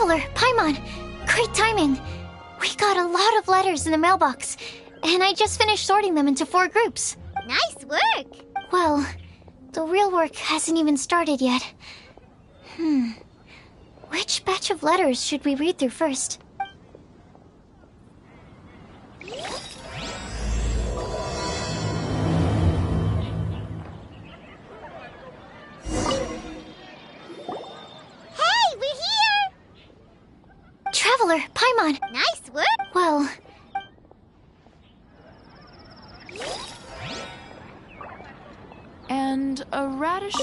Traveler, Paimon! Great timing! We got a lot of letters in the mailbox, and I just finished sorting them into 4 groups. Nice work! Well, the real work hasn't even started yet. Which batch of letters should we read through first? Traveler, Paimon! Nice work! Well... And a radish...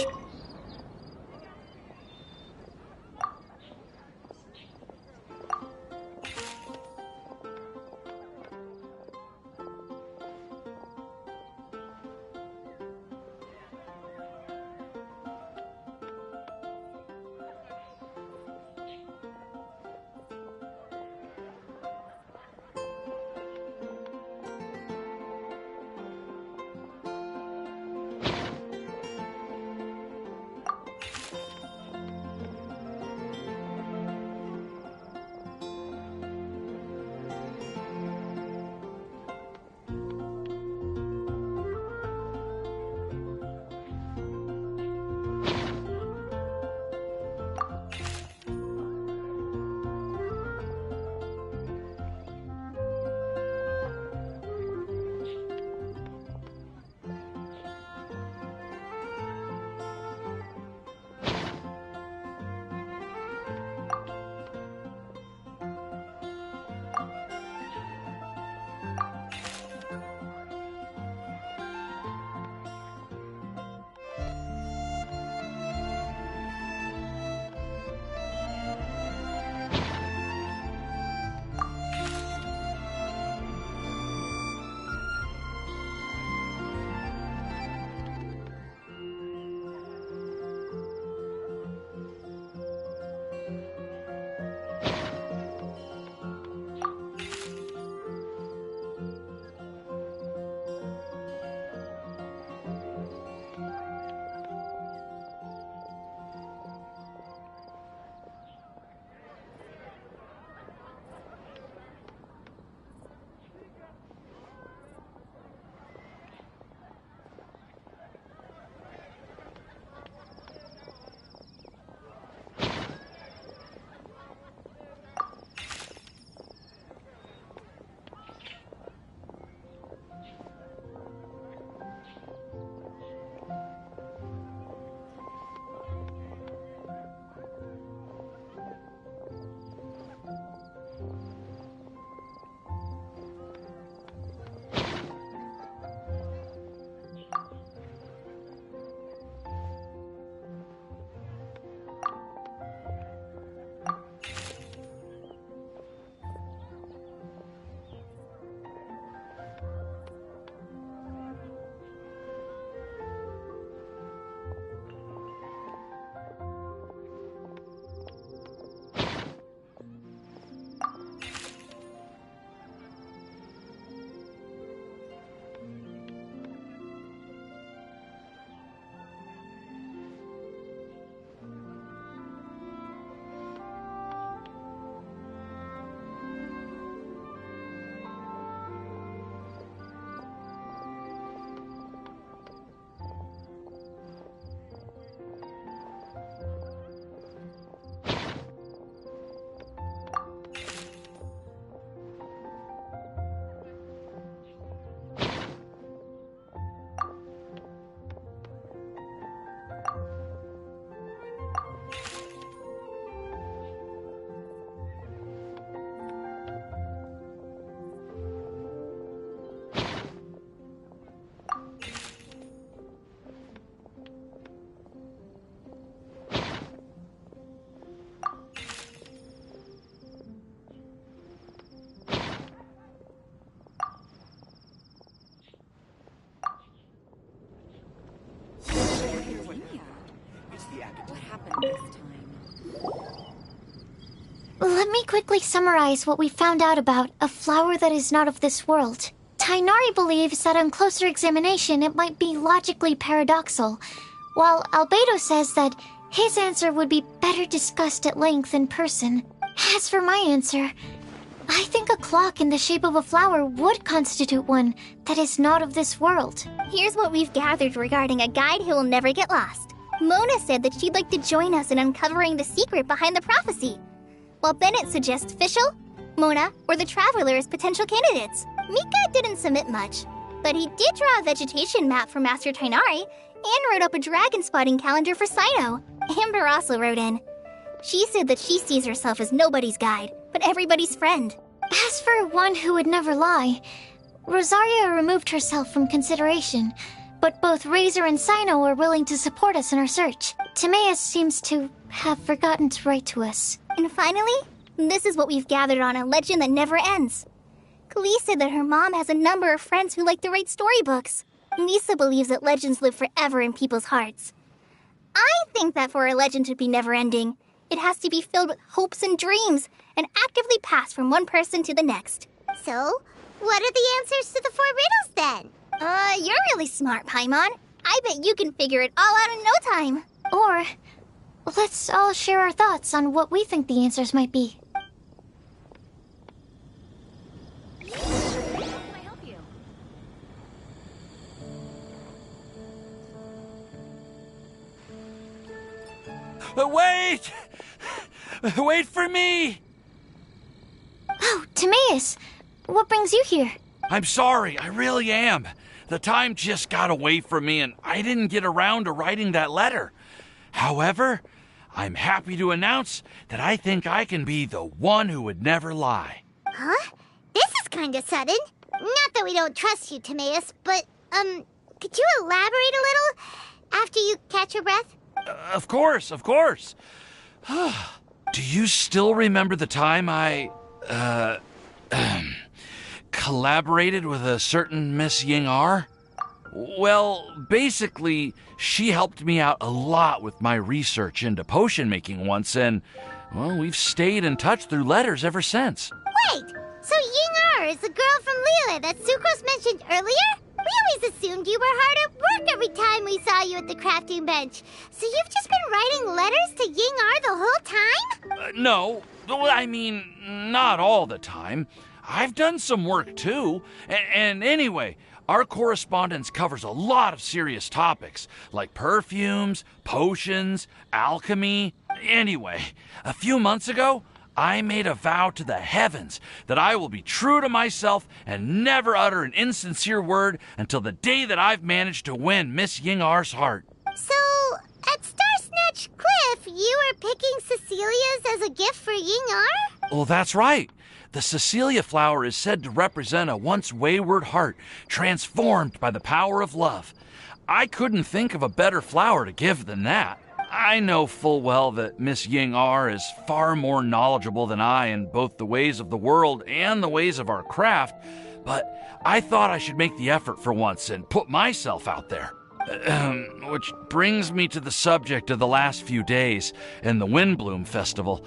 Let me quickly summarize what we found out about a flower that is not of this world. Tainari believes that on closer examination it might be logically paradoxal, while Albedo says that his answer would be better discussed at length in person. As for my answer, I think a clock in the shape of a flower would constitute one that is not of this world. Here's what we've gathered regarding a guide who will never get lost. Mona said that she'd like to join us in uncovering the secret behind the prophecy, while Bennett suggests Fischl, Mona, or the Traveler as potential candidates. Mika didn't submit much, but he did draw a vegetation map for Master Tainari and wrote up a dragon spotting calendar for Sino. Amber also wrote in. She said that she sees herself as nobody's guide, but everybody's friend. As for one who would never lie, Rosaria removed herself from consideration, but both Razor and Sino are willing to support us in our search. Timaeus seems to have forgotten to write to us. And finally, this is what we've gathered on a legend that never ends. Klee said that her mom has a number of friends who like to write storybooks. Lisa believes that legends live forever in people's hearts. I think that for a legend to be never-ending, it has to be filled with hopes and dreams and actively passed from one person to the next. So, what are the answers to the 4 riddles then? You're really smart, Paimon. I bet you can figure it all out in no time. Or, let's all share our thoughts on what we think the answers might be. Wait! Wait for me! Oh, Timaeus! What brings you here? I'm sorry, I really am. The time just got away from me and I didn't get around to writing that letter. However, I'm happy to announce that I think I can be the one who would never lie. Huh? This is kind of sudden. Not that we don't trust you, Timaeus, but, could you elaborate a little after you catch your breath? Of course. Do you still remember the time I, collaborated with a certain Miss Ying-ar? Well, basically, she helped me out a lot with my research into potion making once, and, well, we've stayed in touch through letters ever since. Wait, so Ying-ar is the girl from Liyue that Sucrose mentioned earlier? We always assumed you were hard at work every time we saw you at the crafting bench. So you've just been writing letters to Ying-ar the whole time? No, I mean, not all the time. I've done some work too. And anyway, our correspondence covers a lot of serious topics, like perfumes, potions, alchemy. Anyway, a few months ago, I made a vow to the heavens that I will be true to myself and never utter an insincere word until the day that I've managed to win Miss Ying-ar's heart. So, at Star Snatch Cliff, you were picking Cecilia's as a gift for Ying-ar? Well, that's right. The Cecilia flower is said to represent a once wayward heart transformed by the power of love. I couldn't think of a better flower to give than that. I know full well that Miss Ying-ar is far more knowledgeable than I in both the ways of the world and the ways of our craft, but I thought I should make the effort for once and put myself out there. Which brings me to the subject of the last few days and the Windblume Festival.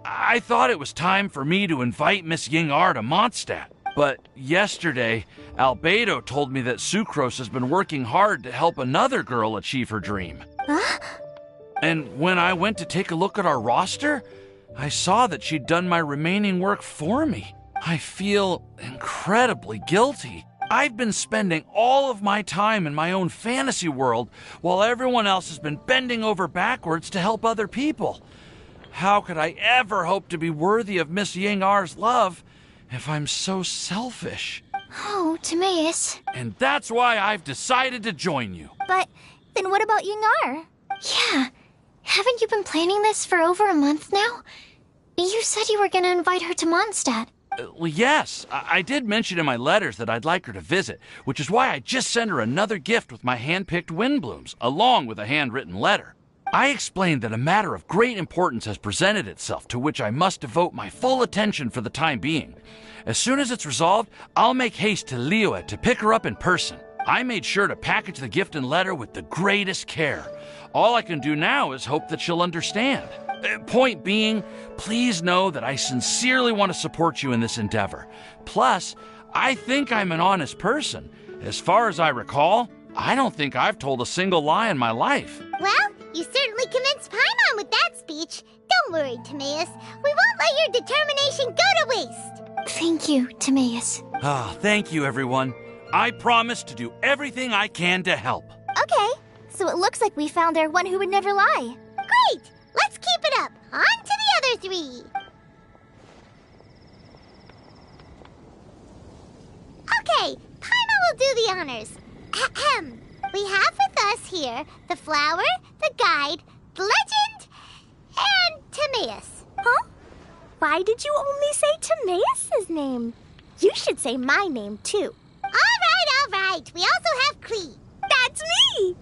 I thought it was time for me to invite Miss Ying-ar to Mondstadt. But yesterday, Albedo told me that Sucrose has been working hard to help another girl achieve her dream. Huh? And when I went to take a look at our roster, I saw that she'd done my remaining work for me. I feel incredibly guilty. I've been spending all of my time in my own fantasy world while everyone else has been bending over backwards to help other people. How could I ever hope to be worthy of Miss Ying-ar's love if I'm so selfish? Oh, Timaeus. And that's why I've decided to join you. But then what about Ying-ar? Yeah. Haven't you been planning this for over a month now? You said you were going to invite her to Mondstadt. Well, yes, I did mention in my letters that I'd like her to visit, which is why I just sent her another gift with my hand-picked Windblooms, along with a handwritten letter. I explained that a matter of great importance has presented itself to which I must devote my full attention for the time being. As soon as it's resolved, I'll make haste to Liyue to pick her up in person. I made sure to package the gift and letter with the greatest care. All I can do now is hope that she'll understand. Point being, please know that I sincerely want to support you in this endeavor. Plus, I think I'm an honest person. As far as I recall, I don't think I've told a single lie in my life. Well, you certainly convinced Paimon with that speech. Don't worry, Timaeus. We won't let your determination go to waste. Thank you, Timaeus. Ah, thank you, everyone. I promise to do everything I can to help. Okay, so it looks like we found our one who would never lie. Great! Let's keep it up. On to the other three. Okay, Paimon will do the honors. Ahem. We have with us here the flower, the guide, the legend, and Timaeus. Huh? Why did you only say Timaeus' name? You should say my name, too. All right. We also have Klee. That's me!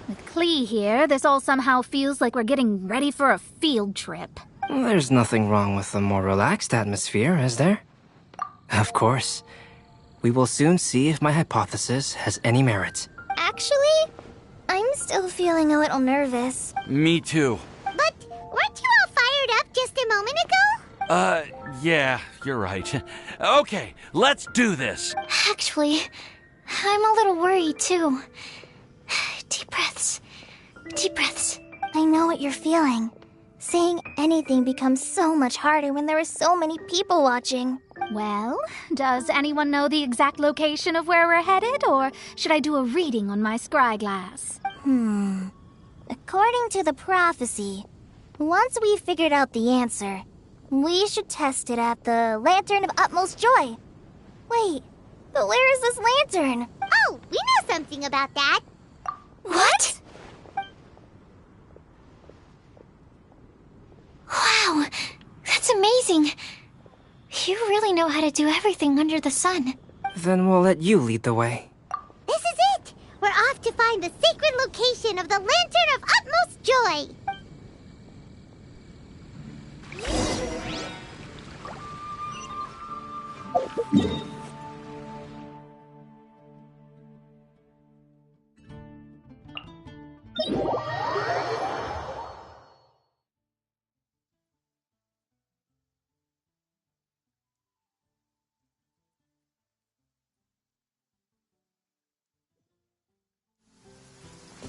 With Klee here, this all somehow feels like we're getting ready for a field trip. There's nothing wrong with a more relaxed atmosphere, is there? Of course. We will soon see if my hypothesis has any merit. Actually, I'm still feeling a little nervous. Me too. But weren't you all fired up just a moment ago? Yeah, you're right. Okay, let's do this. Actually, I'm a little worried too. Deep breaths. Deep breaths. I know what you're feeling. Saying anything becomes so much harder when there are so many people watching. Well, does anyone know the exact location of where we're headed, or should I do a reading on my scry glass? According to the prophecy, once we've figured out the answer, we should test it at the Lantern of Utmost Joy. Wait, but where is this lantern? Oh, we know something about that. What? Wow, that's amazing. You really know how to do everything under the sun. Then we'll let you lead the way. This is it. We're off to find the sacred location of the Lantern of Utmost Joy.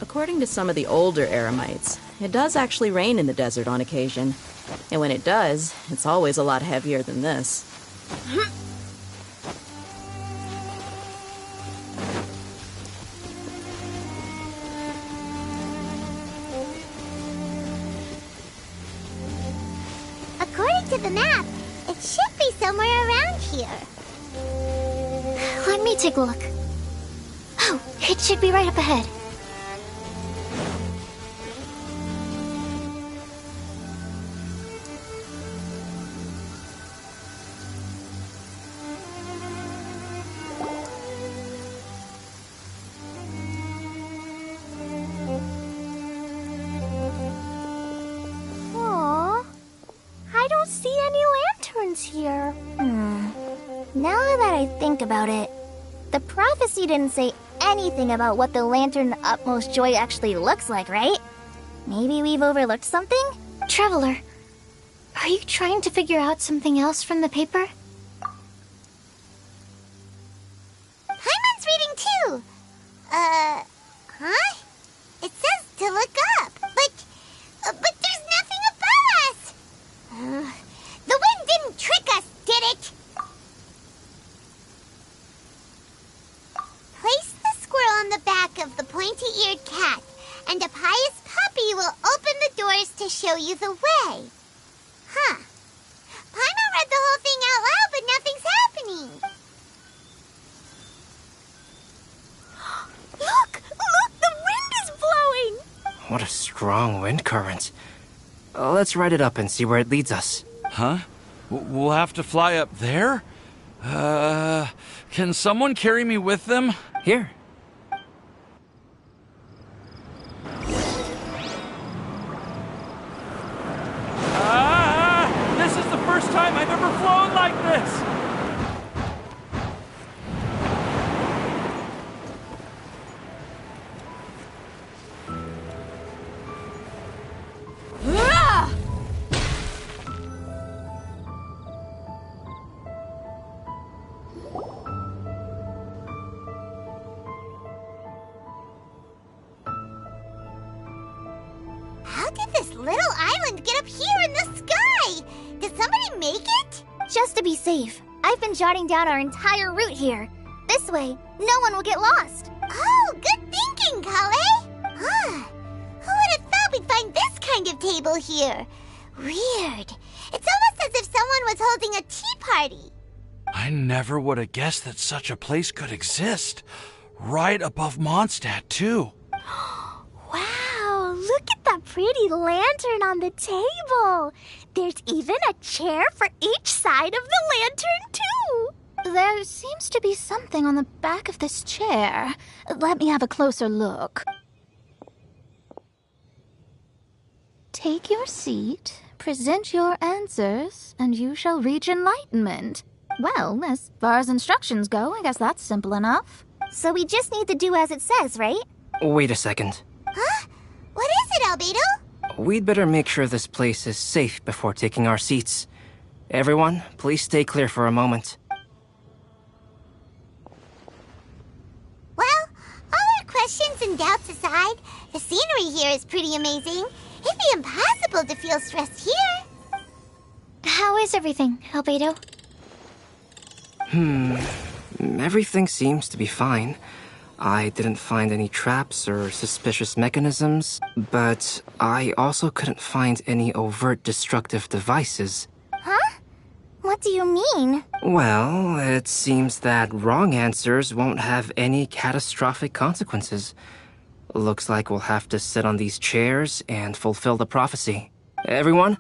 According to some of the older Eremites, it does actually rain in the desert on occasion. And when it does, it's always a lot heavier than this. According to the map, it should be somewhere around here. Let me take a look. Oh, it should be right up ahead. Aww, I don't see any lanterns here. Now that I think about it, the prophecy didn't say anything about what the Lantern of Utmost Joy actually looks like, right? Maybe we've overlooked something? Traveler, are you trying to figure out something else from the paper? Paimon's reading too. Huh? It says to look up, but there's nothing above us. The wind didn't trick us, did it? Place the squirrel on the back of the pointy-eared cat, and a pious puppy will open the doors to show you the way. Huh. Paimon read the whole thing out loud, but nothing's happening. Look! The wind is blowing! What a strong wind current. Let's ride it up and see where it leads us. Huh? We'll have to fly up there? Can someone carry me with them? Here. This is the first time I've ever flown like this! How did this little and get up here in the sky. Did somebody make it? Just to be safe, I've been jotting down our entire route here. This way, no one will get lost. Oh, good thinking, Kale. Huh. Who would have thought we'd find this kind of table here? Weird. It's almost as if someone was holding a tea party. I never would have guessed that such a place could exist. Right above Mondstadt, too. Wow, look at that pretty lantern on the table. There's even a chair for each side of the lantern, too. There seems to be something on the back of this chair. Let me have a closer look. Take your seat, present your answers, and you shall reach enlightenment. Well, as far as instructions go, I guess that's simple enough. So we just need to do as it says, right? Wait a second. Huh? What is it, Albedo? We'd better make sure this place is safe before taking our seats. Everyone, please stay clear for a moment. Well, all our questions and doubts aside, the scenery here is pretty amazing. It'd be impossible to feel stressed here. How is everything, Albedo? Everything seems to be fine. I didn't find any traps or suspicious mechanisms, but I also couldn't find any overt destructive devices. Huh? What do you mean? Well, it seems that wrong answers won't have any catastrophic consequences. Looks like we'll have to sit on these chairs and fulfill the prophecy. Everyone,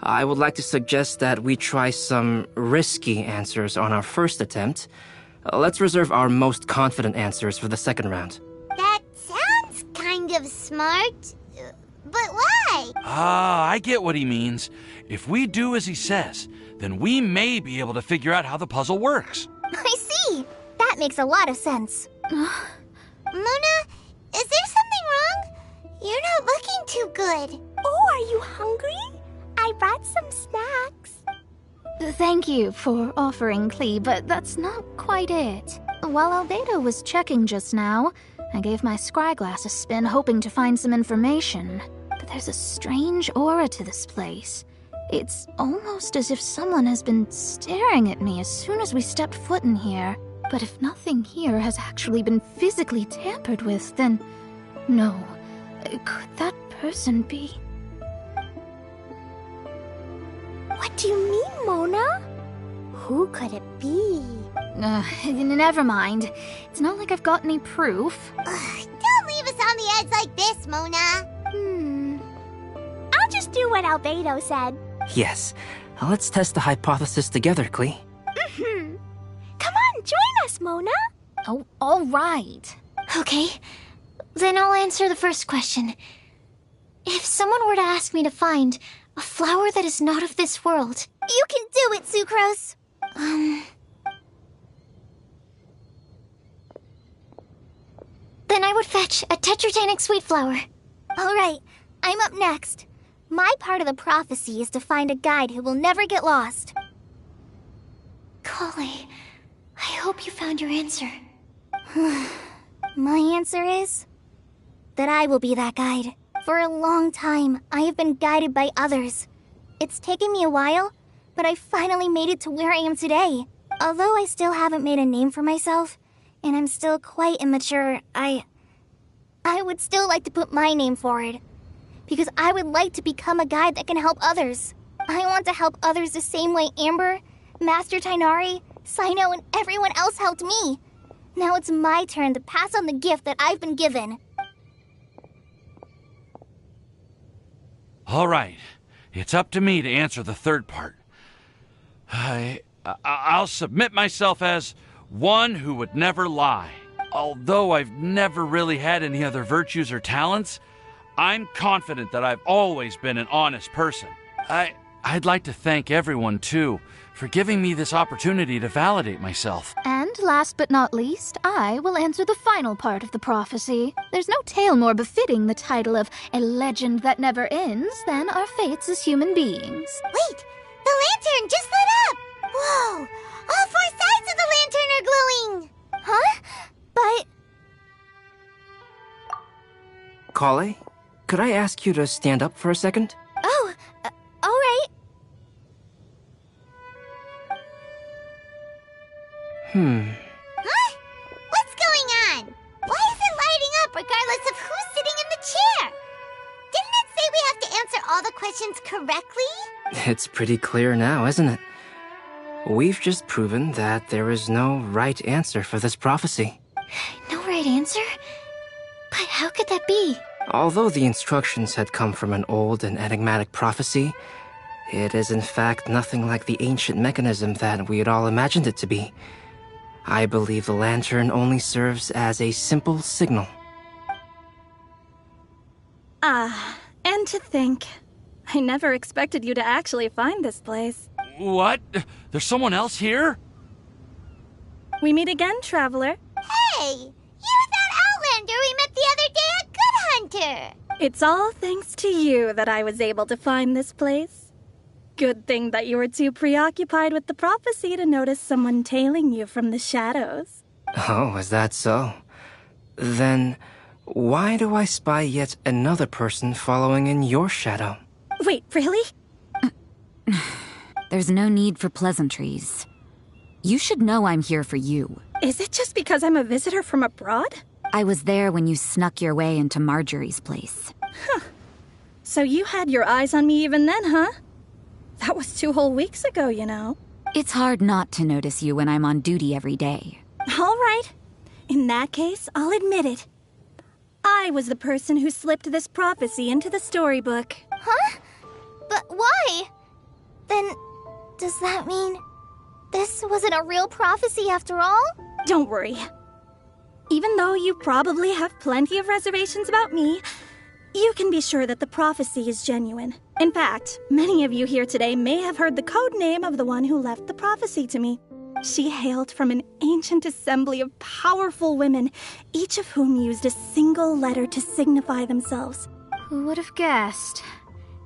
I would like to suggest that we try some risky answers on our first attempt. Let's reserve our most confident answers for the second round. That sounds kind of smart. But why? I get what he means. If we do as he says, then we may be able to figure out how the puzzle works. I see. That makes a lot of sense. Mona, is there something wrong? You're not looking too good. Oh, are you hungry? I brought some snacks. Thank you for offering, Klee, but that's not quite it. While Albedo was checking just now, I gave my scryglass a spin hoping to find some information. But there's a strange aura to this place. It's almost as if someone has been staring at me as soon as we stepped foot in here. But if nothing here has actually been physically tampered with, then no. Could that person be? What do you mean, Mona? Who could it be? Never mind. It's not like I've got any proof. Don't leave us on the edge like this, Mona. I'll just do what Albedo said. Yes, let's test the hypothesis together, Klee. Come on, join us, Mona. Oh, all right. Okay, then I'll answer the first question. If someone were to ask me to find a flower that is not of this world... You can do it, Sucrose. Then I would fetch a tetratanic sweet flower. All right, I'm up next. My part of the prophecy is to find a guide who will never get lost. Kale, I hope you found your answer. My answer is that I will be that guide. For a long time, I have been guided by others. It's taken me a while, but I finally made it to where I am today. Although I still haven't made a name for myself, and I'm still quite immature, I would still like to put my name forward. Because I would like to become a guide that can help others. I want to help others the same way Amber, Master Tainari, Sino, and everyone else helped me. Now it's my turn to pass on the gift that I've been given. All right, it's up to me to answer the third part. I'll submit myself as one who would never lie. Although I've never really had any other virtues or talents, I'm confident that I've always been an honest person. I'd like to thank everyone, too, for giving me this opportunity to validate myself. And last but not least, I will answer the final part of the prophecy. There's no tale more befitting the title of a legend that never ends than our fates as human beings. Wait, the lantern just lit up! Whoa, all four sides of the lantern are glowing! Huh? But... Kale, could I ask you to stand up for a second? Oh, observations correctly? It's pretty clear now, isn't it? We've just proven that there is no right answer for this prophecy. No right answer? But how could that be? Although the instructions had come from an old and enigmatic prophecy, it is in fact nothing like the ancient mechanism that we had all imagined it to be. I believe the lantern only serves as a simple signal. And to think, I never expected you to actually find this place. What? There's someone else here? We meet again, traveler. Hey, you're that Outlander we met the other day at Good Hunter. It's all thanks to you that I was able to find this place. Good thing that you were too preoccupied with the prophecy to notice someone tailing you from the shadows. Oh, is that so? Then, why do I spy yet another person following in your shadow? Wait, really? There's no need for pleasantries. You should know I'm here for you. Is it just because I'm a visitor from abroad? I was there when you snuck your way into Marjorie's place. So you had your eyes on me even then, huh? That was 2 whole weeks ago, you know. It's hard not to notice you when I'm on duty every day. All right. In that case, I'll admit it. I was the person who slipped this prophecy into the storybook. Huh? But why? Then, does that mean this wasn't a real prophecy after all? Don't worry. Even though you probably have plenty of reservations about me, you can be sure that the prophecy is genuine. In fact, many of you here today may have heard the code name of the one who left the prophecy to me. She hailed from an ancient assembly of powerful women, each of whom used a single letter to signify themselves. Who would have guessed?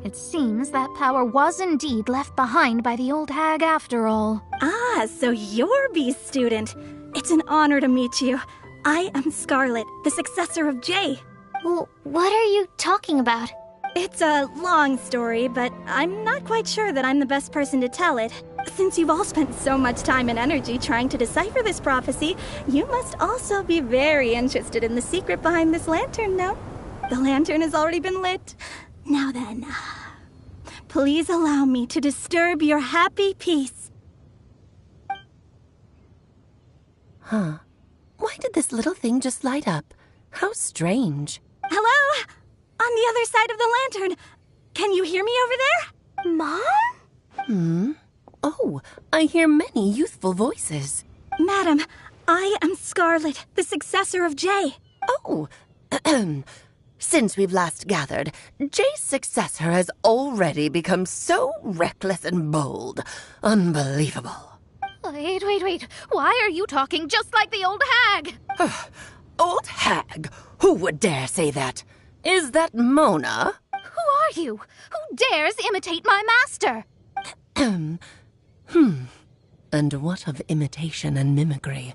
It seems that power was indeed left behind by the old hag after all. Ah, so you're B's student. It's an honor to meet you. I am Scarlet, the successor of Jay. Well, what are you talking about? It's a long story, but I'm not quite sure that I'm the best person to tell it. Since you've all spent so much time and energy trying to decipher this prophecy, you must also be very interested in the secret behind this lantern, no? The lantern has already been lit. Now then, please allow me to disturb your happy peace. Huh. Why did this little thing just light up? How strange. Hello? On the other side of the lantern. Can you hear me over there? Mom? Oh, I hear many youthful voices. Madam, I am Scarlet, the successor of Jay. Oh, since we've last gathered, Jay's successor has already become so reckless and bold. Unbelievable. Wait. Why are you talking just like the old hag? Old hag? Who would dare say that? Is that Mona? Who are you? Who dares imitate my master? And what of imitation and mimicry?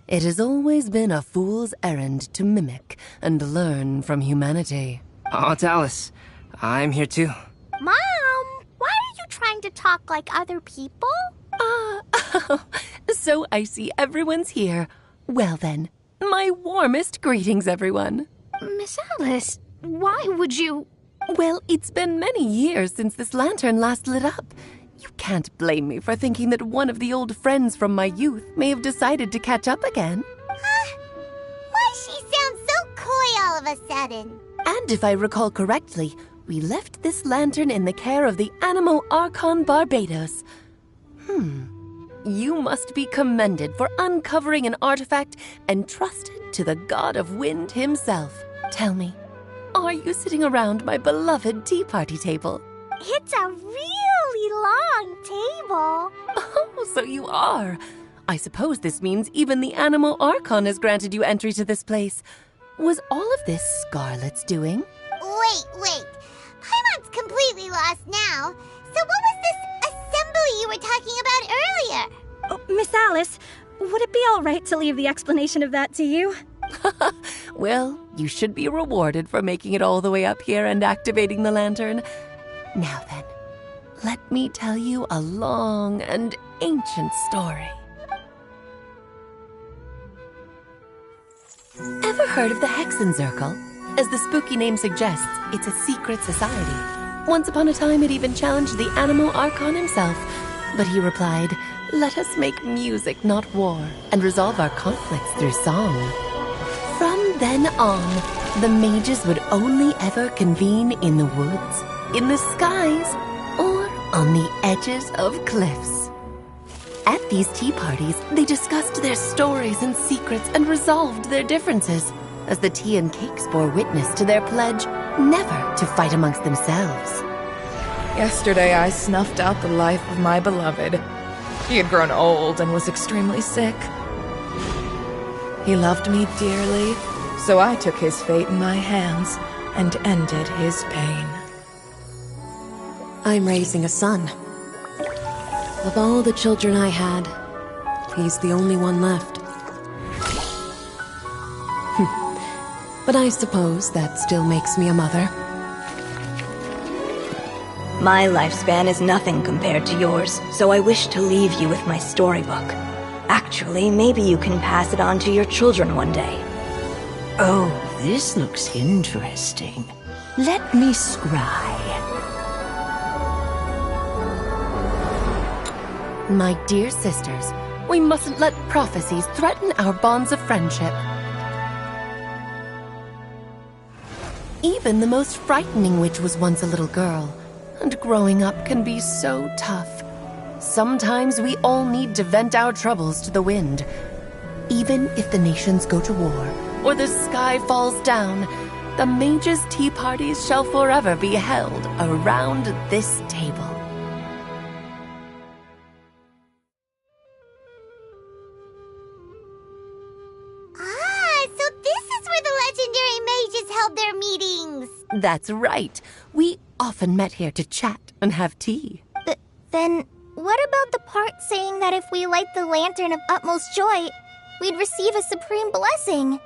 It has always been a fool's errand to mimic and learn from humanity. Oh, Dallas, I'm here too. Mom, why are you trying to talk like other people? So I see everyone's here. Well then, my warmest greetings, everyone. Miss Alice, why would you... Well, it's been many years since this lantern last lit up. You can't blame me for thinking that one of the old friends from my youth may have decided to catch up again. Why she sounds so coy all of a sudden? And if I recall correctly, we left this lantern in the care of the Animo Archon Barbados. You must be commended for uncovering an artifact entrusted to the god of wind himself. Tell me, are you sitting around my beloved tea party table? It's a really long table. Oh, so you are. I suppose this means even the Animo Archon has granted you entry to this place. Was all of this Scarlet's doing? Wait. Paimon's completely lost now. So what was this assembly you were talking about earlier? Oh, Miss Alice, would it be all right to leave the explanation of that to you? Well, you should be rewarded for making it all the way up here and activating the lantern. Now then, let me tell you a long and ancient story. Ever heard of the Hexenzirkel? As the spooky name suggests, it's a secret society. Once upon a time, it even challenged the Animal Archon himself. But he replied, "Let us make music, not war, and resolve our conflicts through song." From then on, the mages would only ever convene in the woods, in the skies, or on the edges of cliffs. At these tea parties, they discussed their stories and secrets and resolved their differences, as the tea and cakes bore witness to their pledge never to fight amongst themselves. Yesterday I snuffed out the life of my beloved. He had grown old and was extremely sick. He loved me dearly, so I took his fate in my hands and ended his pain. I'm raising a son. Of all the children I had, he's the only one left. But I suppose that still makes me a mother. My lifespan is nothing compared to yours, so I wish to leave you with my storybook. Actually, maybe you can pass it on to your children one day. Oh, this looks interesting. Let me scry. My dear sisters, we mustn't let prophecies threaten our bonds of friendship. Even the most frightening witch was once a little girl, and growing up can be so tough. Sometimes we all need to vent our troubles to the wind. Even if the nations go to war, or the sky falls down, the mages' tea parties shall forever be held around this table. So this is where the legendary mages held their meetings. That's right. We often met here to chat and have tea. Then, what about the part saying that if we light the lantern of utmost joy, we'd receive a supreme blessing?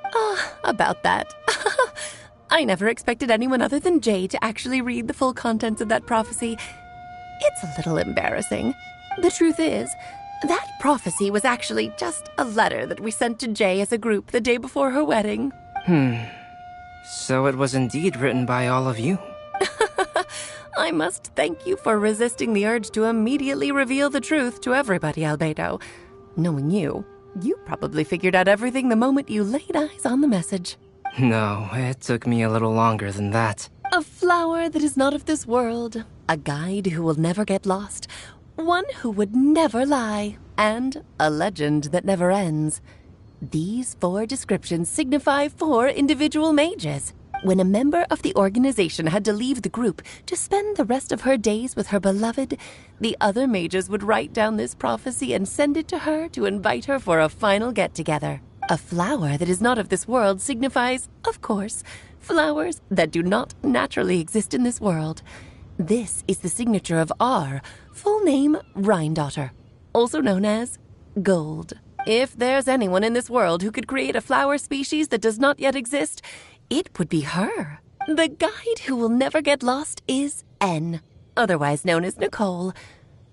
About that. I never expected anyone other than Jay to actually read the full contents of that prophecy. It's a little embarrassing. The truth is, that prophecy was actually just a letter that we sent to Jay as a group the day before her wedding. So it was indeed written by all of you. I must thank you for resisting the urge to immediately reveal the truth to everybody, Albedo. Knowing you, you probably figured out everything the moment you laid eyes on the message. No, it took me a little longer than that. A flower that is not of this world, a guide who will never get lost, one who would never lie, and a legend that never ends. These 4 descriptions signify 4 individual mages. When a member of the organization had to leave the group to spend the rest of her days with her beloved, the other mages would write down this prophecy and send it to her to invite her for a final get-together. A flower that is not of this world signifies, of course, flowers that do not naturally exist in this world. This is the signature of our full name, Rhine-daughter, also known as Gold. If there's anyone in this world who could create a flower species that does not yet exist, it would be her. The guide who will never get lost is N, otherwise known as Nicole.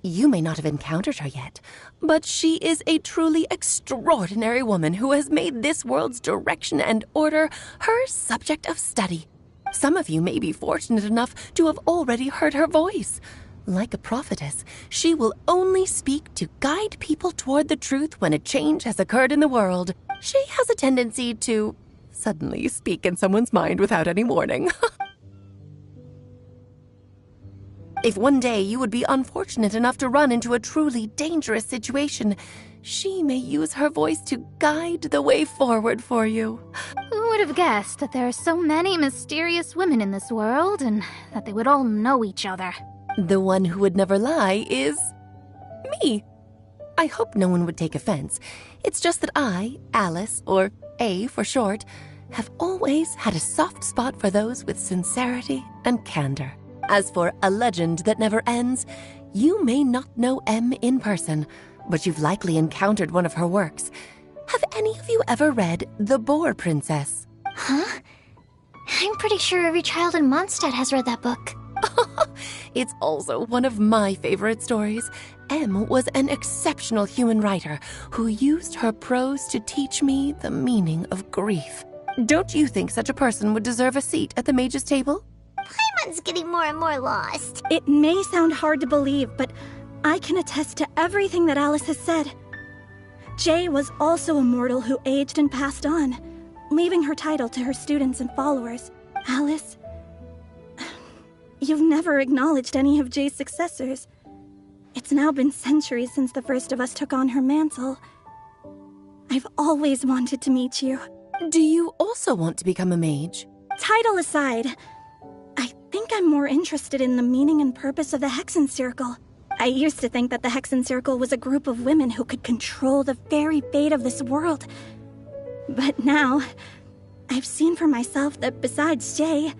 You may not have encountered her yet, but she is a truly extraordinary woman who has made this world's direction and order her subject of study. Some of you may be fortunate enough to have already heard her voice. Like a prophetess, she will only speak to guide people toward the truth when a change has occurred in the world. She has a tendency to suddenly speak in someone's mind without any warning. If one day you would be unfortunate enough to run into a truly dangerous situation, she may use her voice to guide the way forward for you. Who would have guessed that there are so many mysterious women in this world, and that they would all know each other? The one who would never lie is me. I hope no one would take offense. It's just that I, Alice, or A for short, have always had a soft spot for those with sincerity and candor. As for a legend that never ends, you may not know M in person, but you've likely encountered one of her works. Have any of you ever read The Boar Princess? Huh? I'm pretty sure every child in Mondstadt has read that book. It's also one of my favorite stories. M was an exceptional human writer who used her prose to teach me the meaning of grief. Don't you think such a person would deserve a seat at the mage's table? I'm Everyone's getting more and more lost. It may sound hard to believe, but I can attest to everything that Alice has said. Jay was also a mortal who aged and passed on, leaving her title to her students and followers. Alice, you've never acknowledged any of Jay's successors. It's now been centuries since the first of us took on her mantle. I've always wanted to meet you. Do you also want to become a mage? Title aside, I think I'm more interested in the meaning and purpose of the Hexen Circle. I used to think that the Hexen Circle was a group of women who could control the very fate of this world. But now, I've seen for myself that besides Jay,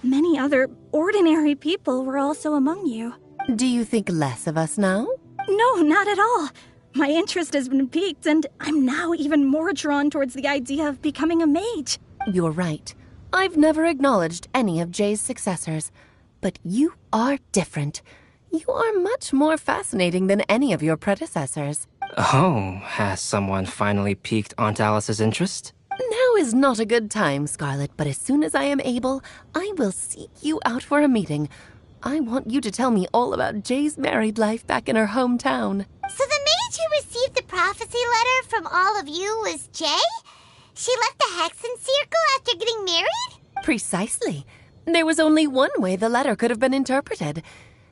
many other ordinary people were also among you. Do you think less of us now? No, not at all. My interest has been piqued, and I'm now even more drawn towards the idea of becoming a mage. You're right. I've never acknowledged any of Jay's successors. But you are different. You are much more fascinating than any of your predecessors. Oh, has someone finally piqued Aunt Alice's interest? Now is not a good time, Scarlet, but as soon as I am able, I will seek you out for a meeting. I want you to tell me all about Jay's married life back in her hometown. So the mage who received the prophecy letter from all of you was Jay? She left the Hexen Circle after getting married? Precisely. There was only one way the letter could have been interpreted.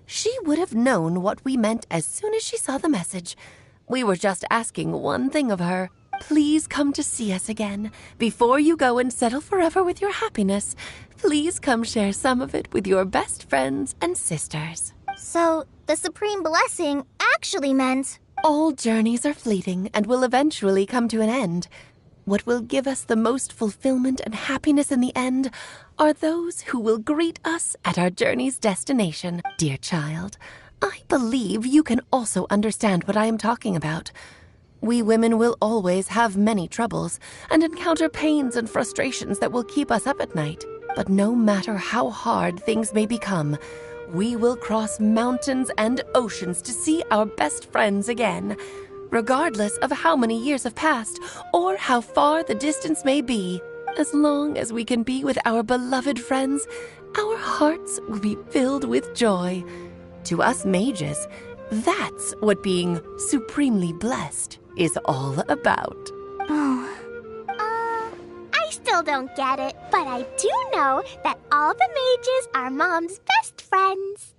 She would have known what we meant as soon as she saw the message. We were just asking one thing of her. Please come to see us again. Before you go and settle forever with your happiness, please come share some of it with your best friends and sisters. So, the Supreme Blessing actually meant... All journeys are fleeting and will eventually come to an end. What will give us the most fulfillment and happiness in the end are those who will greet us at our journey's destination. Dear child, I believe you can also understand what I am talking about. We women will always have many troubles and encounter pains and frustrations that will keep us up at night. But no matter how hard things may become, we will cross mountains and oceans to see our best friends again, regardless of how many years have passed or how far the distance may be. As long as we can be with our beloved friends, our hearts will be filled with joy. To us mages, that's what being supremely blessed is all about. I still don't get it, but I do know that all the mages are Mom's best friends.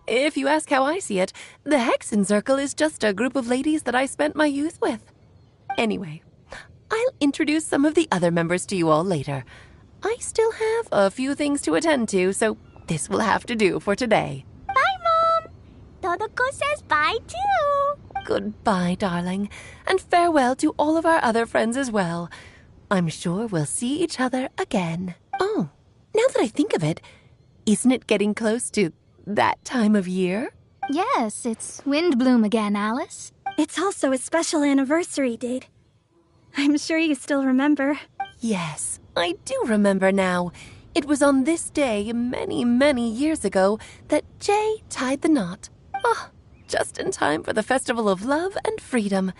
If you ask how I see it, the Hexen Circle is just a group of ladies that I spent my youth with. Anyway, I'll introduce some of the other members to you all later. I still have a few things to attend to, so this will have to do for today. Bye, Mom. Todoko says bye, too. Goodbye, darling, and farewell to all of our other friends as well. I'm sure we'll see each other again. Oh, now that I think of it, isn't it getting close to that time of year? Yes, it's Windblume again, Alice. It's also a special anniversary date. I'm sure you still remember. Yes, I do remember now. It was on this day many, many years ago that Jay tied the knot. Ah, just in time for the Festival of Love and Freedom.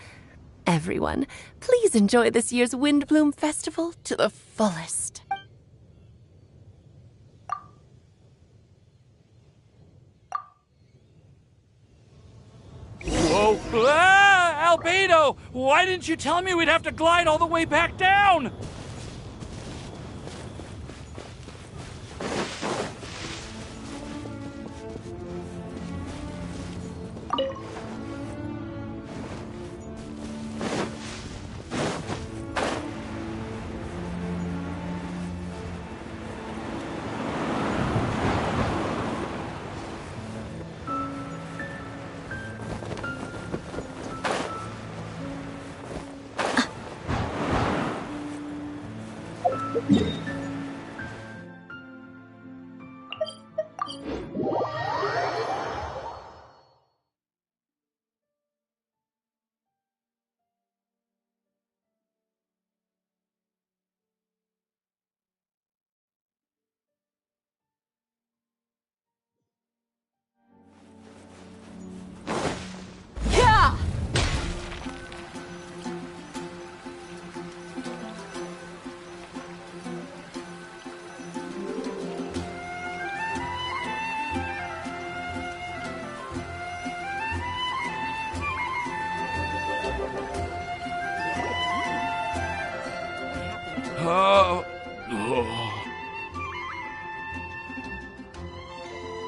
Everyone, please enjoy this year's Windblume Festival to the fullest. Whoa! Ah, Albedo! Why didn't you tell me we'd have to glide all the way back down?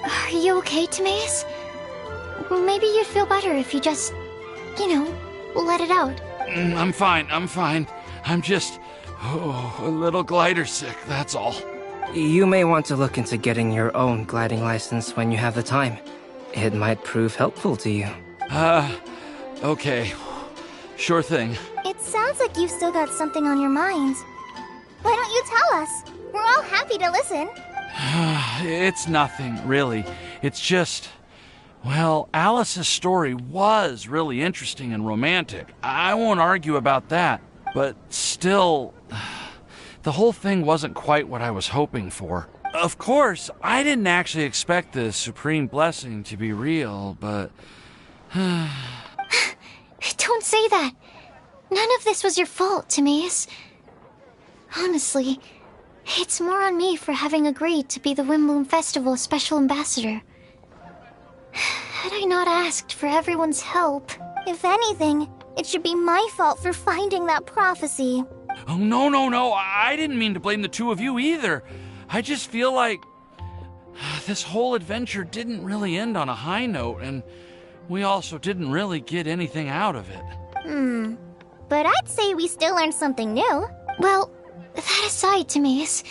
Are you okay, Timaeus? Maybe you'd feel better if you just, let it out. I'm fine. I'm just a little glider sick, that's all. You may want to look into getting your own gliding license when you have the time. It might prove helpful to you. Okay. Sure thing. It sounds like you've still got something on your mind. Why don't you tell us? We're all happy to listen. It's nothing, really. It's just... Well, Alice's story was really interesting and romantic. I won't argue about that. But still, the whole thing wasn't quite what I was hoping for. Of course, I didn't actually expect the supreme blessing to be real, but... Don't say that. None of this was your fault, Timaeus. Honestly, it's more on me for having agreed to be the Windblume Festival's special ambassador. Had I not asked for everyone's help... If anything, it should be my fault for finding that prophecy. Oh, no. I didn't mean to blame the two of you either. I just feel like this whole adventure didn't really end on a high note, and we also didn't really get anything out of it. But I'd say we still learned something new. Well, that aside, Timaeus,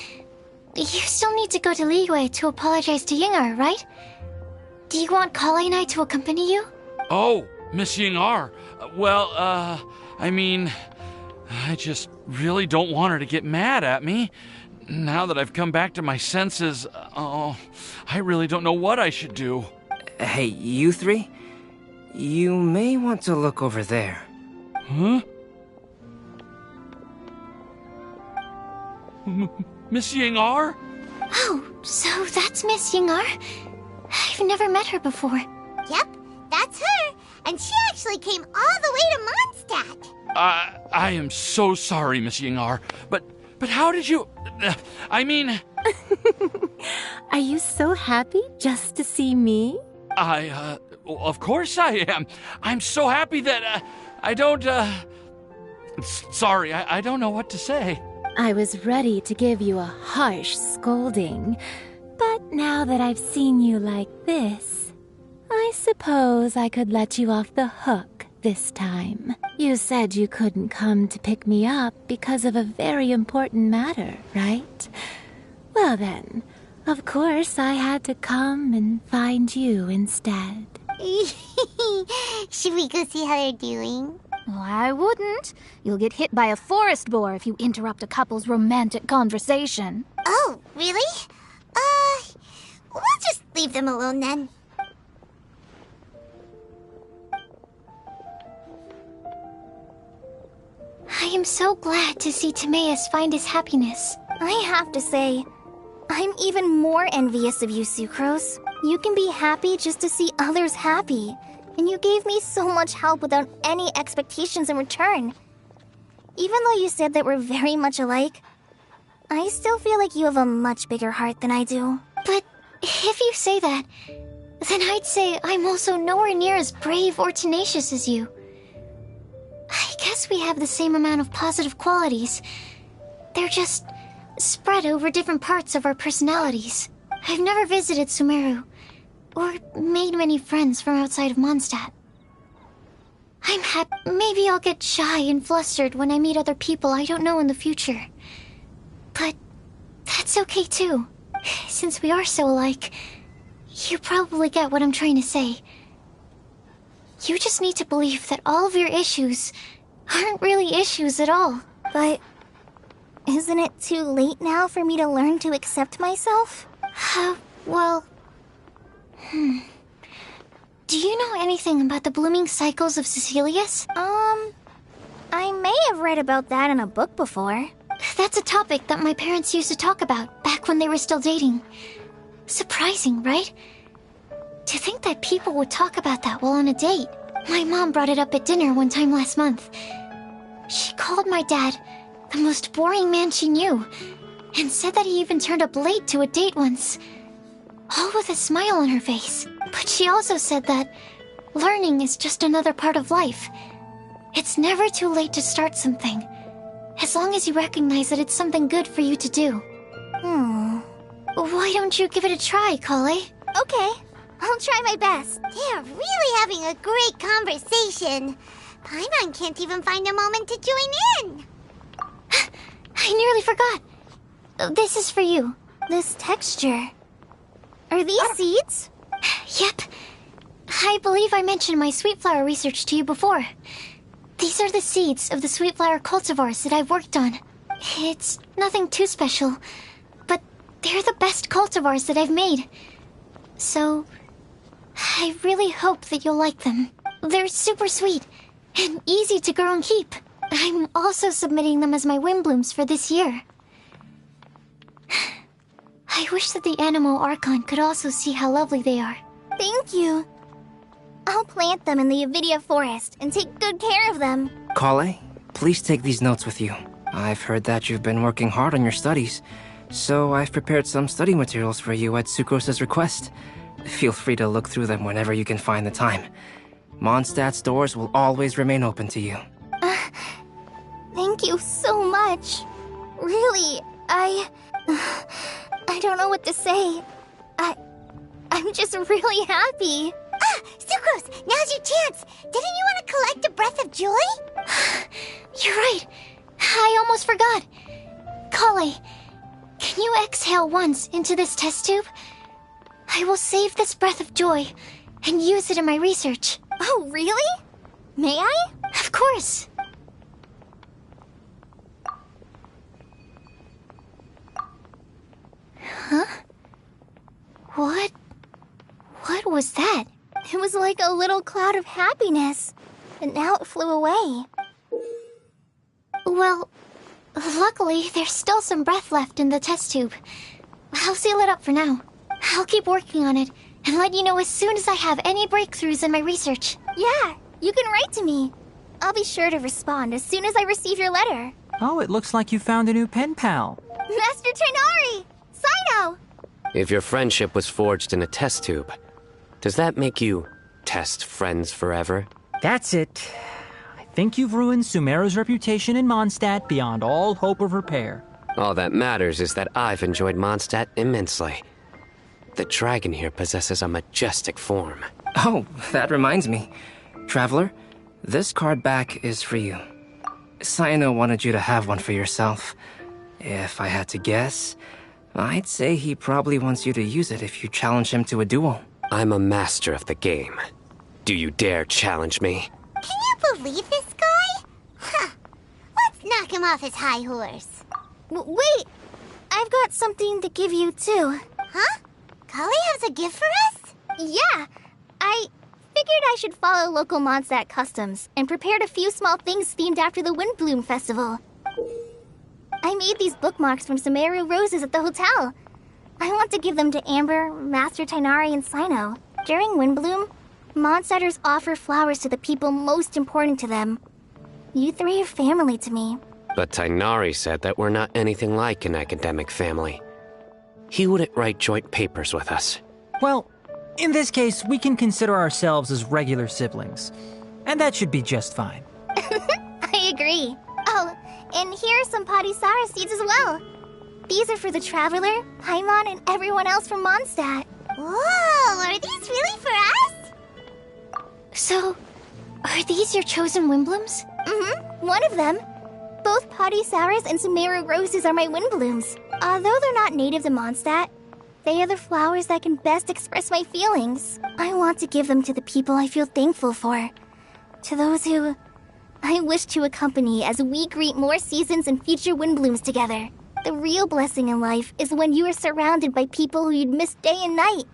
you still need to go to Liyue to apologize to Yingar, right? Do you want Kale and I to accompany you? Oh, Miss Yingar. Well, I mean, I just really don't want her to get mad at me. Now that I've come back to my senses, I really don't know what I should do. Hey, you three? You may want to look over there. Huh? Miss Yingar? Oh, so that's Miss Yingar? I've never met her before. Yep, that's her. And she actually came all the way to Mondstadt. I am so sorry, Miss Yingar. But how did you... I mean... Are you so happy just to see me? Of course I am. I'm so happy that, I don't, Sorry, I don't know what to say. I was ready to give you a harsh scolding, but now that I've seen you like this, I suppose I could let you off the hook this time. You said you couldn't come to pick me up because of a very important matter, right? Well then, of course I had to come and find you instead. Should we go see how they're doing? Oh, I wouldn't. You'll get hit by a forest boar if you interrupt a couple's romantic conversation. Oh, really? We'll just leave them alone then. I am so glad to see Timaeus find his happiness. I have to say, I'm even more envious of you, Sucrose. You can be happy just to see others happy. And you gave me so much help without any expectations in return. Even though you said that we're very much alike, I still feel like you have a much bigger heart than I do. But if you say that, then I'd say I'm also nowhere near as brave or tenacious as you. I guess we have the same amount of positive qualities. They're just spread over different parts of our personalities. I've never visited Sumeru, or made many friends from outside of Mondstadt. I'm happy. Maybe I'll get shy and flustered when I meet other people I don't know in the future. But that's okay too. Since we are so alike, you probably get what I'm trying to say. You just need to believe that all of your issues aren't really issues at all. But isn't it too late now for me to learn to accept myself? Well... Do you know anything about the blooming cycles of Cecilius? I may have read about that in a book before. That's a topic that my parents used to talk about back when they were still dating. Surprising, right? To think that people would talk about that while on a date. My mom brought it up at dinner one time last month. She called my dad the most boring man she knew, and said that he even turned up late to a date once. All with a smile on her face. But she also said that learning is just another part of life. It's never too late to start something. as long as you recognize that it's something good for you to do. Why don't you give it a try, Kale? Okay, I'll try my best. They're really having a great conversation. Paimon can't even find a moment to join in. I nearly forgot. This is for you. This texture. Are these seeds? Yep. I believe I mentioned my sweet flower research to you before. These are the seeds of the sweet flower cultivars that I've worked on. It's nothing too special, but they're the best cultivars that I've made. So, I really hope that you'll like them. They're super sweet and easy to grow and keep. I'm also submitting them as my Windblooms for this year. I wish that the Animo Archon could also see how lovely they are. Thank you. I'll plant them in the Avidia forest and take good care of them. Kale, please take these notes with you. I've heard that you've been working hard on your studies, so I've prepared some study materials for you at Sucrose's request. Feel free to look through them whenever you can find the time. Mondstadt's doors will always remain open to you. Thank you so much. Really, I don't know what to say. I'm just really happy. Sucrose, now's your chance. Didn't you want to collect a breath of joy? You're right. I almost forgot. Kale, can you exhale once into this test tube? I will save this breath of joy and use it in my research. Oh, really? May I? Of course. Huh? What was that? It was like a little cloud of happiness, and now it flew away. Well, luckily, there's still some breath left in the test tube. I'll seal it up for now. I'll keep working on it, and let you know as soon as I have any breakthroughs in my research. Yeah, you can write to me. I'll be sure to respond as soon as I receive your letter. Oh, it looks like you found a new pen pal. Master Tainari! Sino! If your friendship was forged in a test tube, does that make you test friends forever? That's it. I think you've ruined Sumeru's reputation in Mondstadt beyond all hope of repair. All that matters is that I've enjoyed Mondstadt immensely. The dragon here possesses a majestic form. Oh, that reminds me. Traveler, this card back is for you. Sino wanted you to have one for yourself. If I had to guess, I'd say he probably wants you to use it if you challenge him to a duel. I'm a master of the game. Do you dare challenge me? Can you believe this guy? Huh. Let's knock him off his high horse. Wait! I've got something to give you, too. Huh? Kale has a gift for us? Yeah! I figured I should follow local Mondstadt customs and prepared a few small things themed after the Windblume festival. I made these bookmarks from Sumeru roses at the hotel. I want to give them to Amber, Master Tainari, and Sino. During Windblume, Mondstadters offer flowers to the people most important to them. You three are family to me. But Tainari said that we're not anything like an academic family. He wouldn't write joint papers with us. Well, in this case, we can consider ourselves as regular siblings. And that should be just fine. I agree. Oh, and here are some Padisara seeds as well. These are for the Traveler, Paimon, and everyone else from Mondstadt. Whoa, are these really for us? So, are these your chosen Windblooms? Mm-hmm, one of them. Both Padisauras and Sumeru roses are my Windblooms. Although they're not native to Mondstadt, they are the flowers that can best express my feelings. I want to give them to the people I feel thankful for. To those who I wish to accompany as we greet more seasons and future Windblooms together. The real blessing in life is when you are surrounded by people who you'd miss day and night,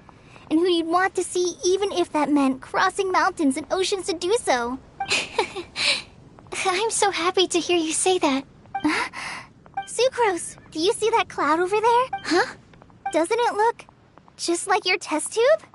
and who you'd want to see even if that meant crossing mountains and oceans to do so. I'm so happy to hear you say that. Sucrose, do you see that cloud over there? Huh? Doesn't it look just like your test tube?